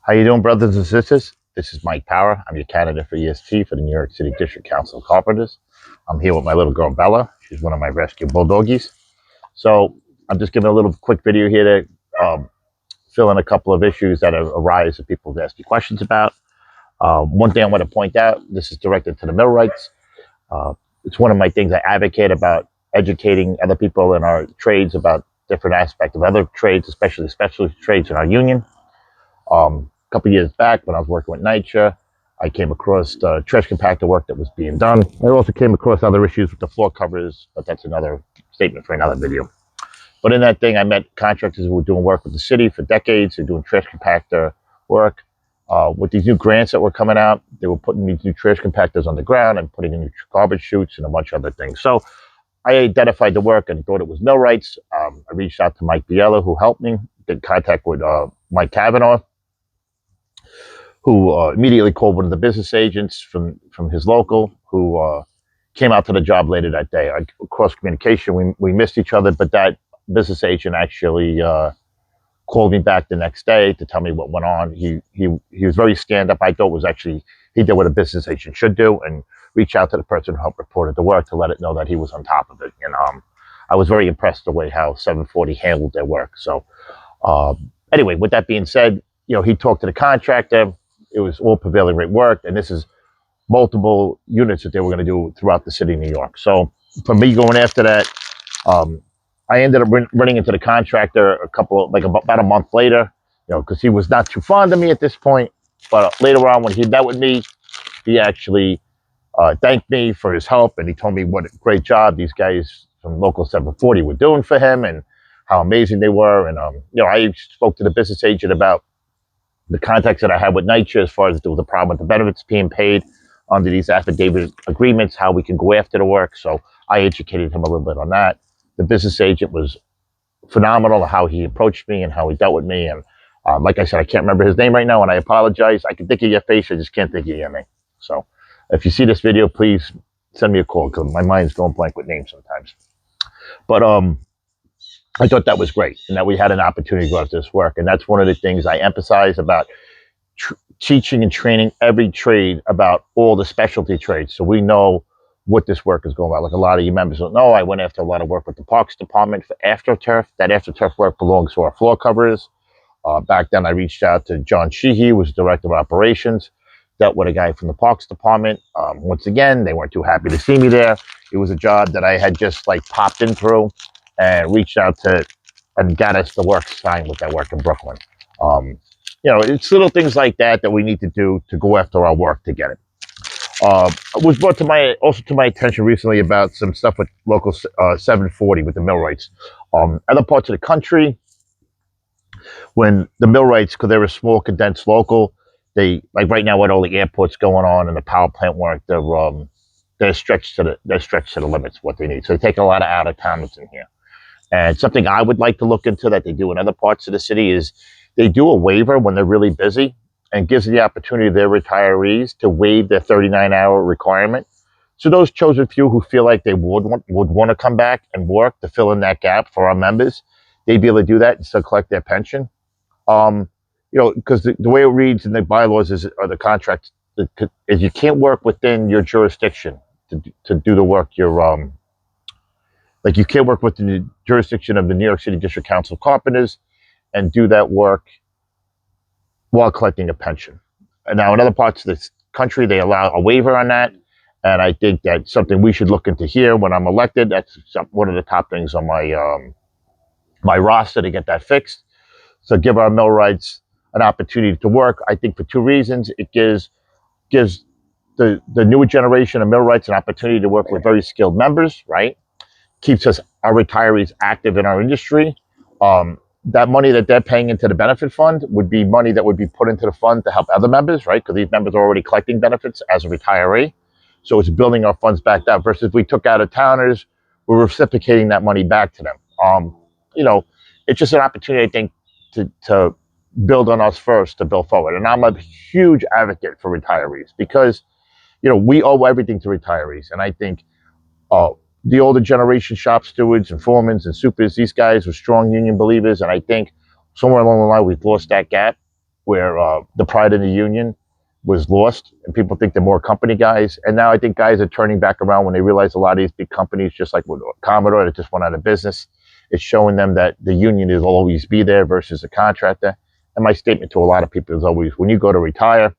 How you doing, brothers and sisters? This is Mike Power. I'm your candidate for EST for the New York City District Council of Carpenters. I'm here with my little girl, Bella. She's one of my rescue bulldoggies. So I'm just giving a little quick video here to fill in a couple of issues that have arise that people have asked me questions about. One thing I want to point out, this is directed to the millwrights. It's one of my things I advocate about educating other people in our trades about different aspects of other trades, especially specialty trades in our union. A couple of years back when I was working with NYC, I came across the trash compactor work that was being done. I also came across other issues with the floor covers, but that's another statement for another video. But in that thing, I met contractors who were doing work with the city for decades. They're doing trash compactor work. With these new grants that were coming out, they were putting these new trash compactors on the ground and putting in new garbage chutes and a bunch of other things. So I identified the work and thought it was millwrights. I reached out to Mike Biella, who helped me, did contact with Mike Kavanaugh, who immediately called one of the business agents from his local, who came out to the job later that day. Cross communication, we missed each other, but that business agent actually called me back the next day to tell me what went on. He was very stand up. I thought was actually he did what a business agent should do and reach out to the person who helped reported the work to let it know that he was on top of it. And I was very impressed the way how 740 handled their work. So anyway, with that being said, he talked to the contractor. It was all prevailing rate work, and this is multiple units that they were going to do throughout the city of New York. So for me going after that, I ended up running into the contractor about a month later, because he was not too fond of me at this point. But later on, when he met with me, he actually thanked me for his help, and he told me what a great job these guys from Local 740 were doing for him and how amazing they were. And I spoke to the business agent about the contacts that I had with NYC as far as there was a problem with the benefits being paid under these affidavit agreements, how we can go after the work. So I educated him a little bit on that. The business agent was phenomenal, how he approached me and how he dealt with me. And like I said, I can't remember his name right now, and I apologize. I can think of your face, I just can't think of your name. So if you see this video, please send me a call, because my mind's going blank with names sometimes. But I thought that was great, and that we had an opportunity to go after this work. And that's one of the things I emphasize about teaching and training every trade about all the specialty trades, so we know what this work is going about. Like a lot of you members don't know, I went after a lot of work with the Parks Department for AstroTurf. That AstroTurf work belongs to our floor coverers. Back then, I reached out to John Sheehy, who was Director of Operations, dealt with a guy from the Parks Department. Once again, they weren't too happy to see me there. It was a job that I had just popped in through and reached out to and got us the work signed with that work in Brooklyn. It's little things like that we need to do to go after our work to get it. It was brought to my attention recently about some stuff with Local 740 with the millwrights. Other parts of the country, when the millwrights, because they're a small condensed local, they right now with all the airports going on and the power plant work, they're stretched to the limits what they need. So they take a lot of out of towners in here. And something I would like to look into that they do in other parts of the city is they do a waiver when they're really busy and gives the opportunity to their retirees to waive their 39-hour requirement. So those chosen few who feel like they would want to come back and work to fill in that gap for our members, they'd be able to do that and still collect their pension. Because the way it reads in the bylaws or the contract is you can't work within your jurisdiction to do the work you're you can't work within the jurisdiction of the New York City District Council of Carpenters and do that work while collecting a pension. And now in other parts of the country, they allow a waiver on that. And I think that's something we should look into here when I'm elected. That's one of the top things on my roster to get that fixed. So give our millwrights an opportunity to work. I think for two reasons. It gives the newer generation of millwrights an opportunity to work with very skilled members, right? Keeps our retirees active in our industry. That money that they're paying into the benefit fund would be money that would be put into the fund to help other members, right? Because these members are already collecting benefits as a retiree. So it's building our funds back down versus if we took out of towners, we're reciprocating that money back to them. It's just an opportunity, I think, to build on us first to build forward. And I'm a huge advocate for retirees because, we owe everything to retirees. And I think the older generation shop stewards and foremen and supers, these guys were strong union believers. And I think somewhere along the line, we've lost that gap. where the pride in the union was lost, and people think they're more company guys. And now I think guys are turning back around when they realize a lot of these big companies, just like with Commodore, that just went out of business. It's showing them that the union will always be there versus a contractor. And my statement to a lot of people is always, when you go to retire,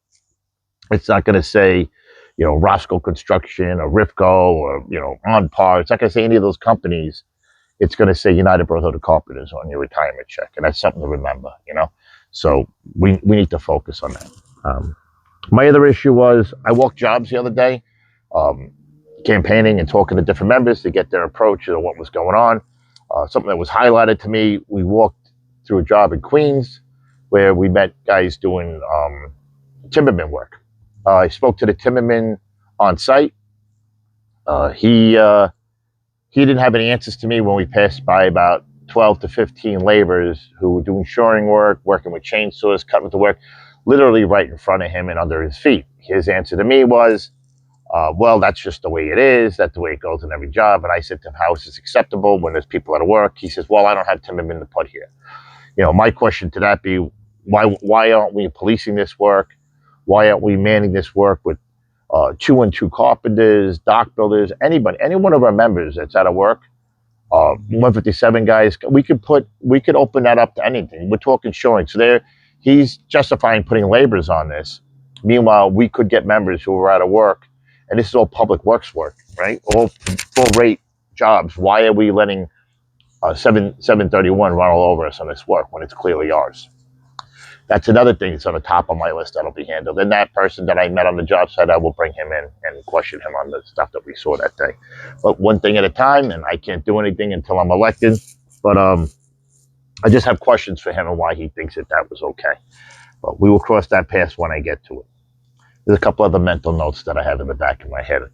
it's not going to say, Roscoe Construction or Rifco or, On Par. It's not going to say any of those companies. It's going to say United Brotherhood of Carpenters on your retirement check. And that's something to remember. So we need to focus on that. My other issue was I walked jobs the other day, campaigning and talking to different members to get their approach to what was going on. Something that was highlighted to me, we walked through a job in Queens where we met guys doing timberman work. I spoke to the timberman on site. He didn't have any answers to me when we passed by about 12 to 15 laborers who were doing shoring work, working with chainsaws, cutting with the work, literally right in front of him and under his feet. His answer to me was, well, that's just the way it is. That's the way it goes in every job. And I said to him, how is this acceptable when there's people at work? He says, well, I don't have timbermen to put here. My question to that be, why aren't we policing this work? Why aren't we manning this work with 2-and-2 carpenters, dock builders, anybody, any one of our members that's out of work? 157 guys, we could open that up to anything. We're talking shoring. So he's justifying putting laborers on this. Meanwhile, we could get members who are out of work, and this is all public works work, right? All full rate jobs. Why are we letting 731 run all over us on this work when it's clearly ours? That's another thing that's on the top of my list that'll be handled. And that person that I met on the job site, I will bring him in and question him on the stuff that we saw that day. But one thing at a time, and I can't do anything until I'm elected. But I just have questions for him and why he thinks that was okay. But we will cross that path when I get to it. There's a couple other mental notes that I have in the back of my head of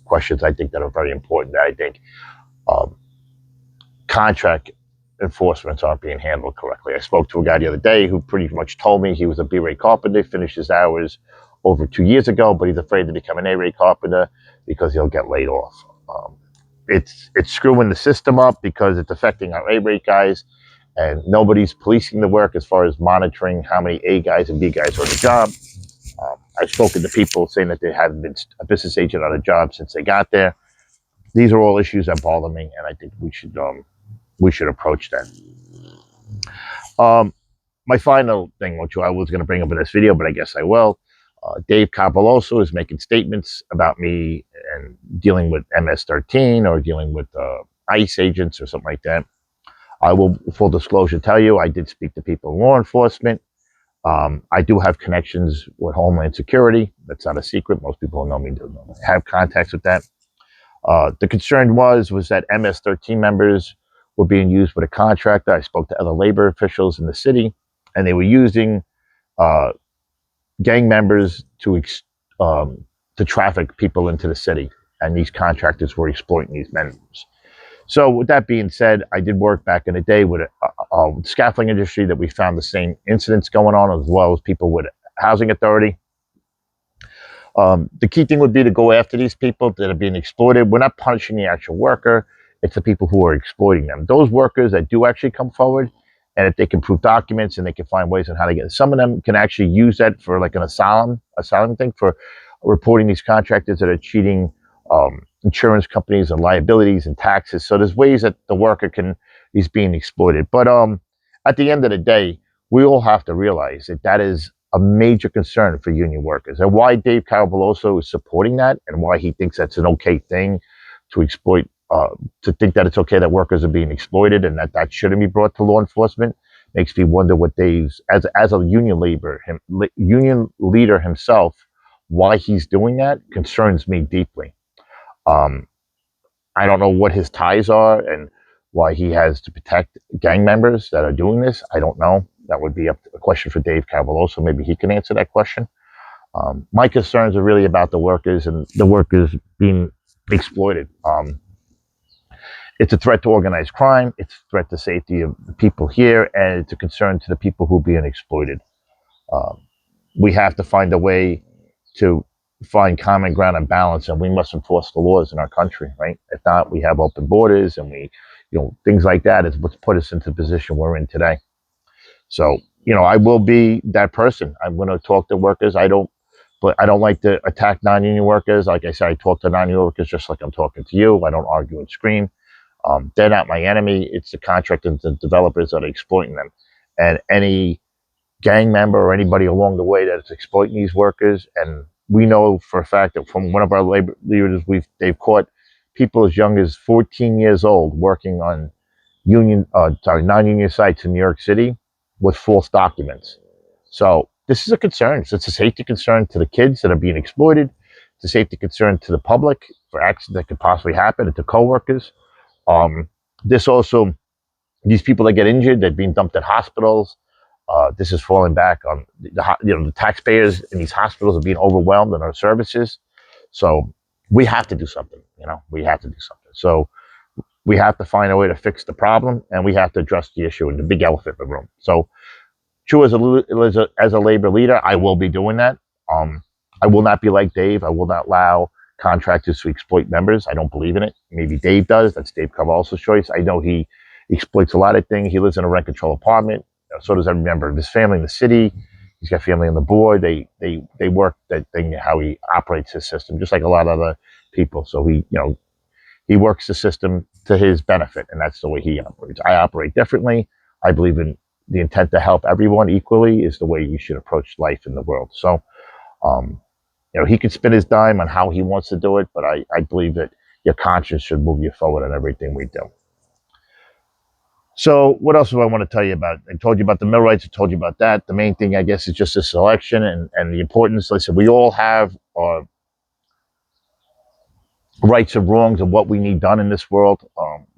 questions I think that are very important that I think contract enforcements aren't being handled correctly. I spoke to a guy the other day who pretty much told me he was a B-rate carpenter, finished his hours over 2 years ago, but he's afraid to become an A-rate carpenter because he'll get laid off. It's screwing the system up because it's affecting our A-rate guys, and nobody's policing the work as far as monitoring how many A guys and B guys are on the job. I've spoken to people saying that they haven't been a business agent on a job since they got there. These are all issues that bother me, and I think we should approach that. My final thing, which I was going to bring up in this video, but I guess I will. Dave Capoloso is making statements about me and dealing with MS-13 or dealing with ICE agents or something like that. I will, full disclosure, tell you I did speak to people in law enforcement. I do have connections with Homeland Security. That's not a secret. Most people who know me do have contacts with that. The concern was that MS-13 members were being used with a contractor. I spoke to other labor officials in the city, and they were using gang members to traffic people into the city, and these contractors were exploiting these members. So with that being said, I did work back in the day with a scaffolding industry that we found the same incidents going on, as well as people with housing authority. The key thing would be to go after these people that are being exploited. We're not punishing the actual worker. It's the people who are exploiting them. Those workers that do actually come forward, and if they can prove documents and they can find ways on how to get it. Some of them can actually use that for like an asylum thing for reporting these contractors that are cheating insurance companies and liabilities and taxes. So there's ways that the worker is being exploited. But at the end of the day, we all have to realize that is a major concern for union workers, and why Dave Capoloso is supporting that, and why he thinks that's an okay thing to exploit. To think that it's okay that workers are being exploited and that shouldn't be brought to law enforcement makes me wonder what Dave's, as a union leader himself, why he's doing that concerns me deeply. I don't know what his ties are and why he has to protect gang members that are doing this. I don't know. That would be a question for Dave Capoloso. Maybe he can answer that question. My concerns are really about the workers and the workers being exploited. It's a threat to organized crime. It's a threat to safety of the people here, and it's a concern to the people who are being exploited. We have to find a way to find common ground and balance, and we must enforce the laws in our country, right? If not, we have open borders, and things like that is what's put us into the position we're in today. So I will be that person. I'm going to talk to workers. But I don't like to attack non-union workers. Like I said, I talk to non-union workers just like I'm talking to you. I don't argue and scream. They're not my enemy. It's the contractors and developers that are exploiting them. And any gang member or anybody along the way that's exploiting these workers. And we know for a fact that from one of our labor leaders, they've caught people as young as 14 years old working on non-union sites in New York City with false documents. So this is a concern. It's a safety concern to the kids that are being exploited. It's a safety concern to the public for accidents that could possibly happen, and to coworkers. This also, these people that get injured, they're being dumped at hospitals. This is falling back on the taxpayers in these hospitals are being overwhelmed in our services. So we have to do something. We have to do something. So we have to find a way to fix the problem, and we have to address the issue in the big elephant in the room. So, true as a labor leader, I will be doing that. I will not be like Dave. I will not allow contractors to exploit members. I don't believe in it. Maybe Dave does. That's Dave Carvalho's choice. I know he exploits a lot of things. He lives in a rent control apartment. So does every member of his family in the city. He's got family on the board. They work that thing, how he operates his system, just like a lot of other people. So he works the system to his benefit, and that's the way he operates. I operate differently. I believe in the intent to help everyone equally is the way you should approach life in the world. So, he can spin his dime on how he wants to do it, but I believe that your conscience should move you forward on everything we do. So what else do I want to tell you about? I told you about the millwrights. I told you about that. The main thing, I guess, is just this election and the importance. Listen, we all have rights and wrongs of what we need done in this world.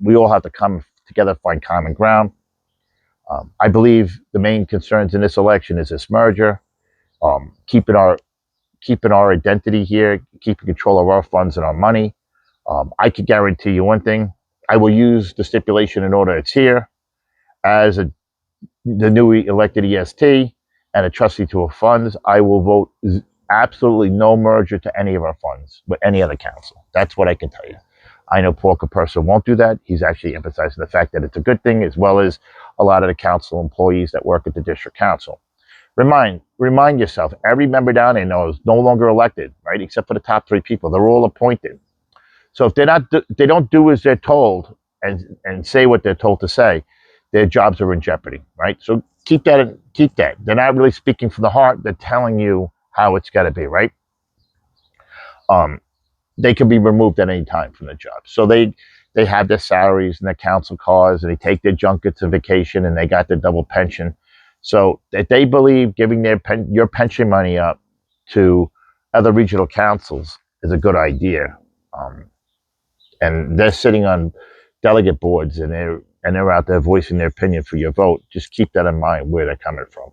We all have to come together, find common ground. I believe the main concerns in this election is this merger, keeping our identity here, keeping control of our funds and our money. I can guarantee you one thing: I will use the stipulation in order it's here as the newly elected EST and a trustee to our funds. I will vote absolutely no merger to any of our funds with any other council. That's what I can tell you. I know Paul Carpenters won't do that. He's actually emphasizing the fact that it's a good thing, as well as a lot of the council employees that work at the district council. Remind yourself, every member down there knows no longer elected, right? Except for the top 3 people. They're all appointed. So if they don't do as they're told and say what they're told to say, their jobs are in jeopardy, right? So keep that. They're not really speaking from the heart. They're telling you how it's got to be, right? They can be removed at any time from the job. So they have their salaries and their council cars, and they take their junkets and vacation, and they got their double pension. So that they believe giving your pension money up to other regional councils is a good idea. And they're sitting on delegate boards, and they're out there voicing their opinion for your vote. Just keep that in mind where they're coming from.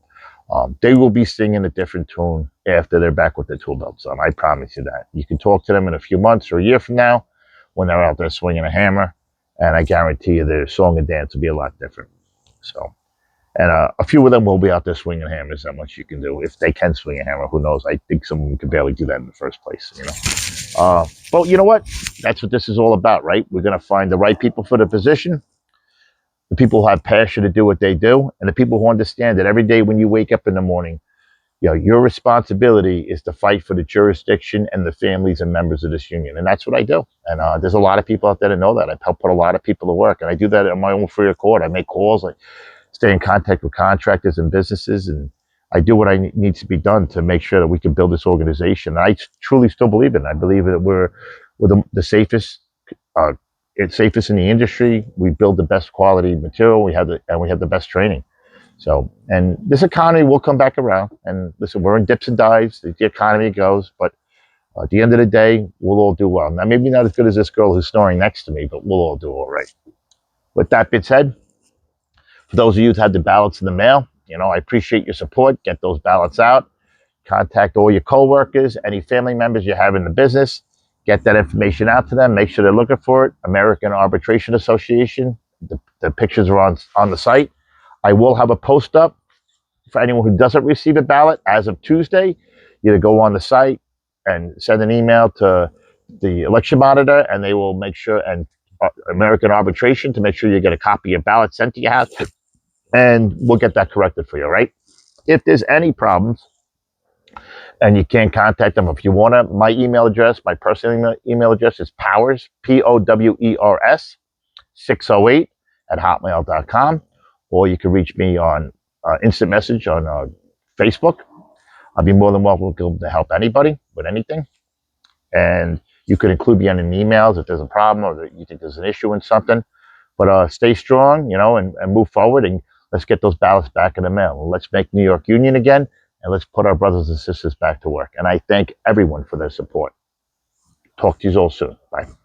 They will be singing a different tune after they're back with their tool belts on. I promise you that. You can talk to them in a few months or a year from now when they're out there swinging a hammer, and I guarantee you their song and dance will be a lot different. So, and a few of them will be out there swinging hammers. That much you can do. If they can swing a hammer, who knows? I think some of them can barely do that in the first place, But you know what? That's what this is all about, right? We're going to find the right people for the position, the people who have passion to do what they do, and the people who understand that every day when you wake up in the morning, your responsibility is to fight for the jurisdiction and the families and members of this union. And that's what I do. And there's a lot of people out there that know that. I've helped put a lot of people to work, and I do that on my own free accord. I make calls, I stay in contact with contractors and businesses, and I do what needs to be done to make sure that we can build this organization. And I truly still believe in it. I believe that we're the safest, it's safest in the industry. We build the best quality material. We have the best training. So, and this economy will come back around. And listen, we're in dips and dives. The economy goes, but at the end of the day, we'll all do well. Now, maybe not as good as this girl who's snoring next to me, but we'll all do all right. With that being said, for those of you who had the ballots in the mail, I appreciate your support. Get those ballots out. Contact all your coworkers, any family members you have in the business. Get that information out to them. Make sure they're looking for it. American Arbitration Association. The pictures are on the site. I will have a post up for anyone who doesn't receive a ballot as of Tuesday. Either go on the site and send an email to the election monitor, and they will make sure, and American Arbitration, to make sure you get a copy of your ballot sent to your house, and we'll get that corrected for you, right? If there's any problems and you can't contact them, if you want to, my email address, my personal email address is powers, POWERS 608 at hotmail.com, or you can reach me on instant message on Facebook. I'll be more than welcome to help anybody with anything. And you could include me in emails if there's a problem or you think there's an issue in something. But stay strong, and move forward, and let's get those ballots back in the mail. Let's make New York Union again, and let's put our brothers and sisters back to work. And I thank everyone for their support. Talk to you all soon. Bye.